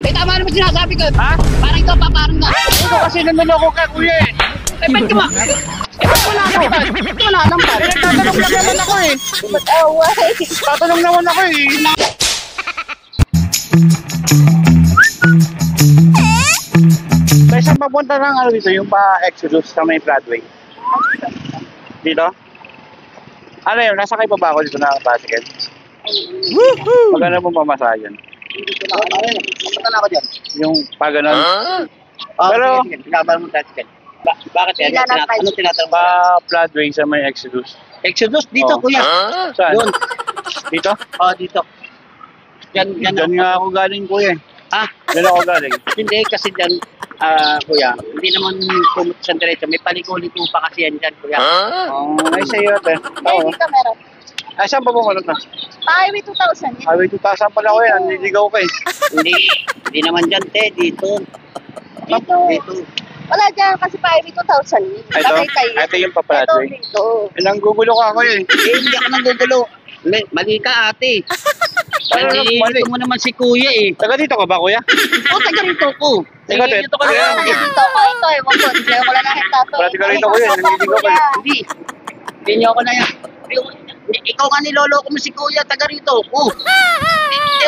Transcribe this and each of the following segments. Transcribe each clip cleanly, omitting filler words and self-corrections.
Eh, tama naman sinasabi ko. Ha? Parang ito, parang na. Ikaw kasi nanuloko ka, kuya eh. Eh, ba't ka ba? Eh, ba't wala ako? Ba't wala lang pa? Eh, nagtatanong lang naman ako eh. Ba't away? Tatanong naman ako eh. Tayo saan papunta ng ano dito, yung pa-Exodus sa may Broadway? Dito? Ano yun, nasa kayo pa ba ako dito na bicycle? Maganda mo pamasahe yan. Papunta na ako dyan. Yung pa ganon. Oh, Pero- sige, sige. Laban mo tricycle. Bakit yan? Ano tinatanong? Pa Broadway sa may Exodus. Exodus, dito Oh. kuya. Saan? Doon. Dito? Oh, dito. Yan, yan. Diyan nga ako galing kuya eh. Ah, Diyan ako galing. hindi kasi dyan, kuya, hindi naman pumunta sa diretso. May paliko-liko pa kasi yan dyan, kuya. Ay sa'yo ate. Oo. Dito meron. Ay saan pa pumunta na? Highway 2000. Highway 2000 pala ko yan. Nililigaw ka eh. Hindi naman dyan, te, dito. Dito. Dito. Wala dyan kasi Highway 2000. Ito? Tagaytay. Ito yung pa Ito Broadway. dito. Nanggugulo ka ako eh. Eh, hindi ako nanggugulo. Mali ka, ate. Mali. Mali mo naman si kuya eh. Taga dito ka ba kuya? O, taga rito ko. Ikaw, te. Dito ka Kaya, na. Dito ko ito eh. Wag ko. Hindi ko lang nakita to. Wala, tiga rito ko yan. Naliligaw ka. Hindi. Hindi niyo ako na yan. Ikaw nga niloloko mo si kuya, taga rito ko.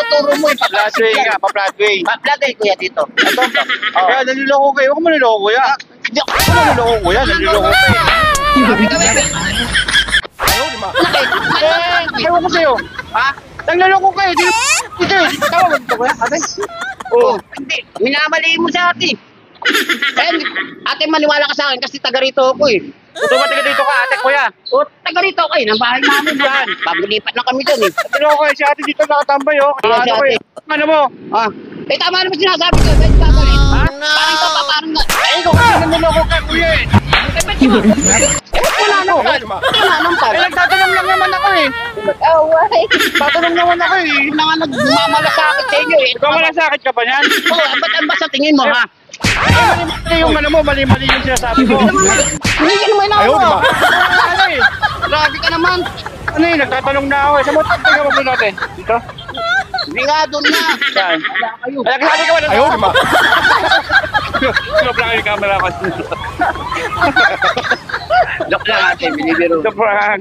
Turo mo eh. Broadway nga, pa Broadway. Broadway, kuya, dito. Ito. Kaya naliloko kayo. Huwag mo naliloko kuya. Hindi ako. Huwag mo naliloko kuya. Naliloko ka eh. Ewan ko sa'yo. Ha? Naglaloko ka eh. Dito eh. Tawag dito kuya. Ate. Oo. Hindi. Minamali mo sa ate. Ate, maniwala ka sa akin kasi taga rito ako eh. Ito ba taga dito ka ate kuya? O, taga rito ako eh. Nang bahay namin. Saan? Pagulipat na kami dun eh. Naliloko eh. Si ate dito nakatambay oh. Ayan si Ano ko ate. eh. Ano mo? Ah. Eh, tama naman sinasabi ko. Ba't babalik? Ha? Parang ito pa, parang na. Ay, ikaw kasi naliloko ka kuya eh. Eh, ba't yun? Eh, ba't wala nang tal? Ba't wala nang tal? Eh, nagtatanong lang naman ako eh. Away. Tatanong naman ako eh. Na nga nagmamalasakit sa inyo eh. Ikaw malasakit ka ba niyan? Oo, ba't ang sa tingin mo ha? Mali yung ano mo, mali-mali yung sinasabi mo. Hindi ka naman ako. Ano eh? Grabe ka naman. Ano eh, nagtatanong na ako eh. Sa motor, taga mo natin. Dito? Hindi nga doon na. Saan? Wala kayo. Ay, nagsasabi ka ba na? Ayaw, di ba? Stop lang yung camera ko. Joke lang ate, binibiro. Stop lang.